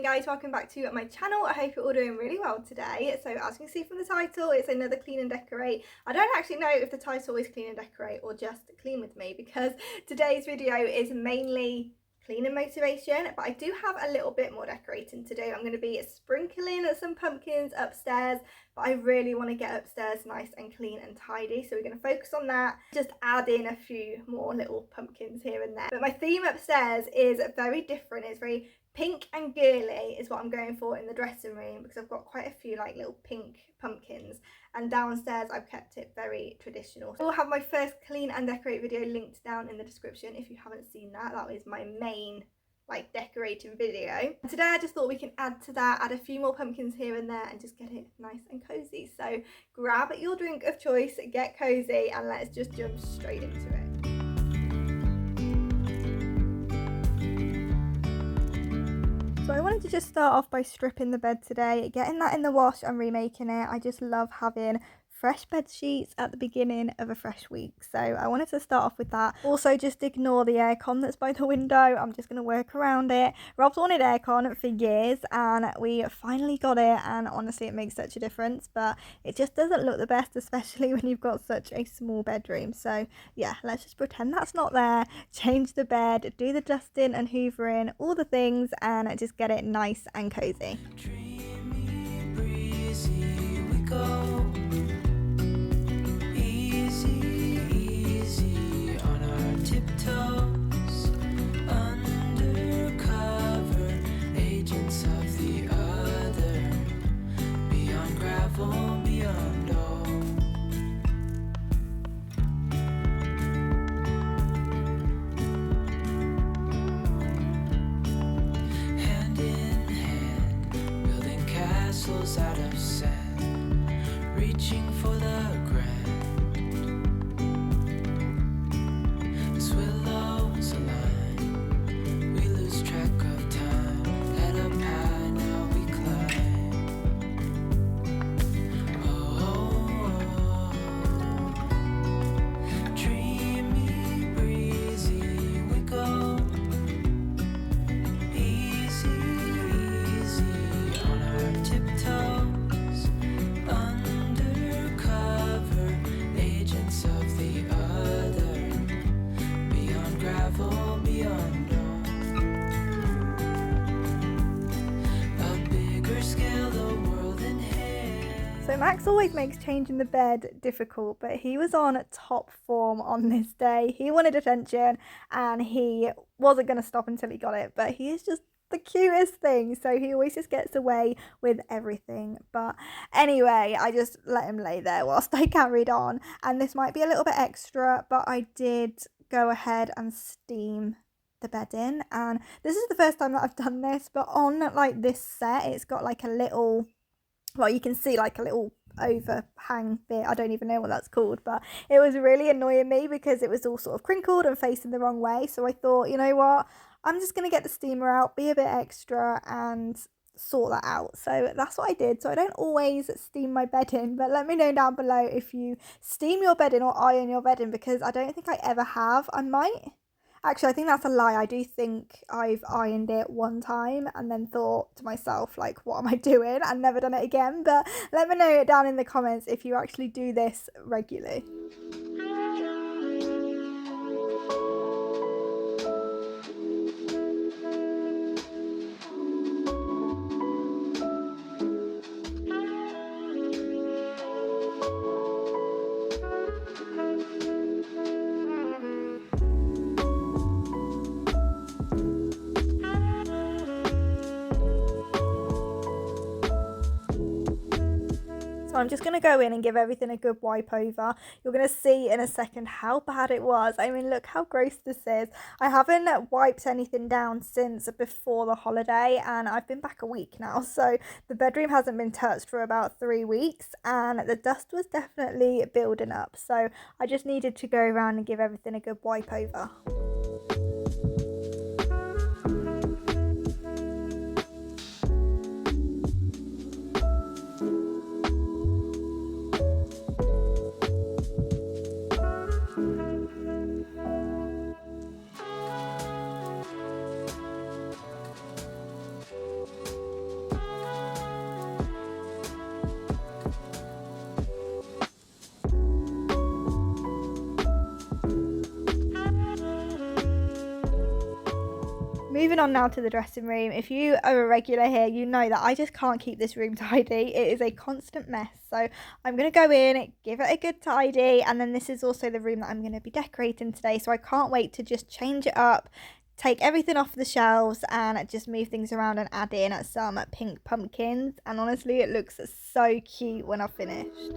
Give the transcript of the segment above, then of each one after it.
guys, welcome back to my channel. I hope you're all doing really well today. So as you can see from the title, it's another clean and decorate. I don't actually know if the title is clean and decorate or just clean with me, because today's video is mainly clean and motivation, but I do have a little bit more decorating to do. I'm going to be sprinkling some pumpkins upstairs, but I really want to get upstairs nice and clean and tidy, so we're going to focus on that, just add in a few more little pumpkins here and there. But my theme upstairs is very different. It's very pink and girly is what I'm going for in the dressing room, because I've got quite a few like little pink pumpkins, and downstairs I've kept it very traditional. So I'll have my first clean and decorate video linked down in the description if you haven't seen that. That is my main like decorating video. And today I just thought we can add to that, add a few more pumpkins here and there and just get it nice and cozy. So grab your drink of choice, get cozy, and let's just jump straight into it. So I wanted to just start off by stripping the bed today, getting that in the wash and remaking it. I just love having fresh bed sheets at the beginning of a fresh week, so I wanted to start off with that. Also, just ignore the aircon that's by the window. I'm just going to work around it. Rob's wanted aircon for years and we finally got it, and honestly it makes such a difference, but it just doesn't look the best, especially when you've got such a small bedroom. So yeah, let's just pretend that's not there, change the bed, do the dusting and hoovering, all the things, and just get it nice and cozy. Dreamy, breezy, we go. Easy on our tiptoes, undercover agents of the other, beyond gravel, beyond all. Hand in hand, building castles out of sand, reaching for the grand. As willows align, we lose track of time. Head up high, now we climb. Oh, dreamy, breezy, we go. Easy on our tiptoes, undercover agents of the other, beyond gravel, beyond all. A bigger scale, the world in hand. So Max always makes changing the bed difficult, but he was on top form on this day. He wanted attention and he wasn't going to stop until he got it, but he is just the cutest thing, so he always just gets away with everything. But anyway, I just let him lay there whilst I carried on, and this might be a little bit extra, but I did go ahead and steam the bed in, and this is the first time that I've done this, but on like this set it's got like a little, well, you can see like a little overhang bit. I don't even know what that's called, but it was really annoying me because it was all sort of crinkled and facing the wrong way. So I thought, you know what, I'm just going to get the steamer out, be a bit extra and sort that out. So that's what I did. So I don't always steam my bed in, but let me know down below if you steam your bed in or iron your bed in, because I don't think I ever have. I might. Actually, I think that's a lie. I do think I've ironed it one time and then thought to myself, like, what am I doing? And never done it again. But let me know down in the comments if you actually do this regularly. So I'm just going to go in and give everything a good wipe over. You're going to see in a second how bad it was. I mean, look how gross this is. I haven't wiped anything down since before the holiday, and I've been back a week now. So the bedroom hasn't been touched for about 3 weeks, and the dust was definitely building up. So I just needed to go around and give everything a good wipe over. moving on now to the dressing room. If you are a regular here, you know that I just can't keep this room tidy. It is a constant mess. So I'm going to go in, give it a good tidy, and then this is also the room that I'm going to be decorating today. So I can't wait to just change it up, take everything off the shelves and just move things around and add in some pink pumpkins. And honestly, it looks so cute when I've finished.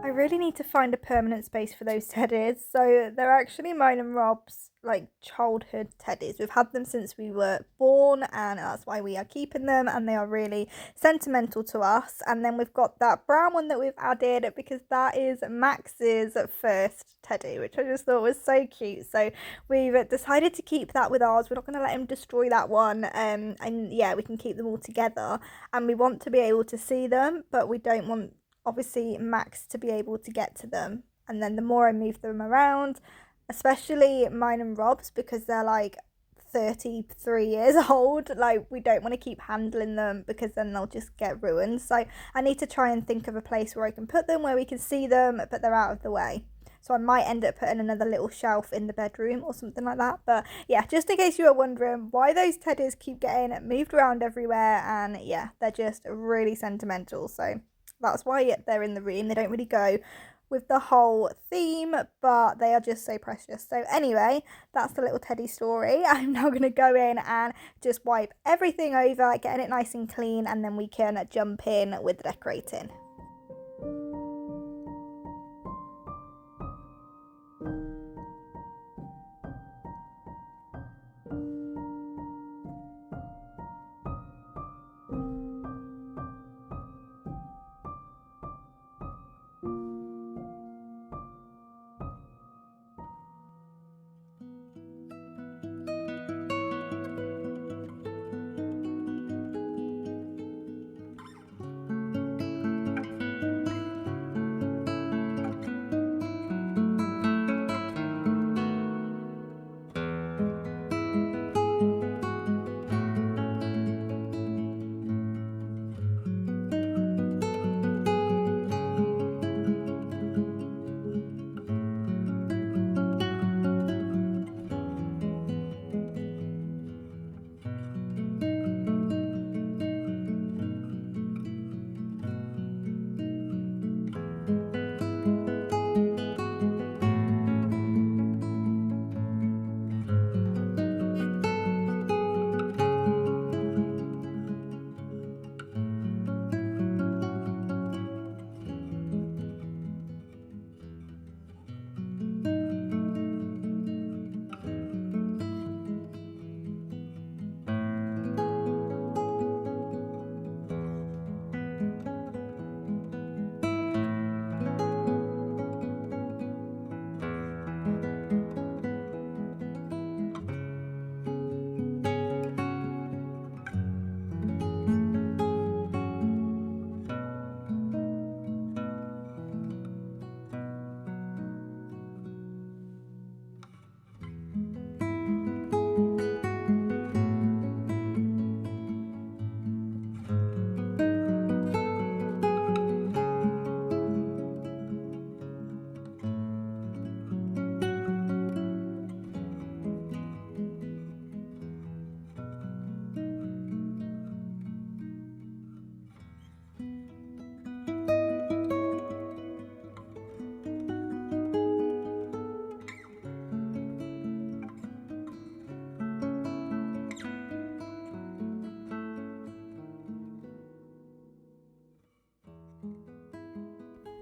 I really need to find a permanent space for those teddies. So they're actually mine and Rob's like childhood teddies. We've had them since we were born, and that's why we are keeping them, and they are really sentimental to us. And then we've got that brown one that we've added because that is Max's first teddy, which I just thought was so cute. So we've decided to keep that with ours. We're not going to let him destroy that one. And yeah, we can keep them all together, and we want to be able to see them, but we don't want obviously Max to be able to get to them. And then the more I move them around, especially mine and Rob's, because they're like 33 years old, like we don't want to keep handling them because then they'll just get ruined. So I need to try and think of a place where I can put them where we can see them but they're out of the way. So I might end up putting another little shelf in the bedroom or something like that. But yeah, just in case you were wondering why those teddies keep getting moved around everywhere, and yeah, they're just really sentimental. So that's why they're in the room. They don't really go with the whole theme, but they are just so precious. So anyway, that's the little teddy story. I'm now going to go in and just wipe everything over, getting it nice and clean, and then we can jump in with the decorating.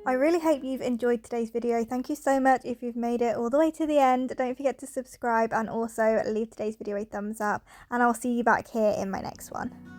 I really hope you've enjoyed today's video. Thank you so much if you've made it all the way to the end. Don't forget to subscribe and also leave today's video a thumbs up, and I'll see you back here in my next one.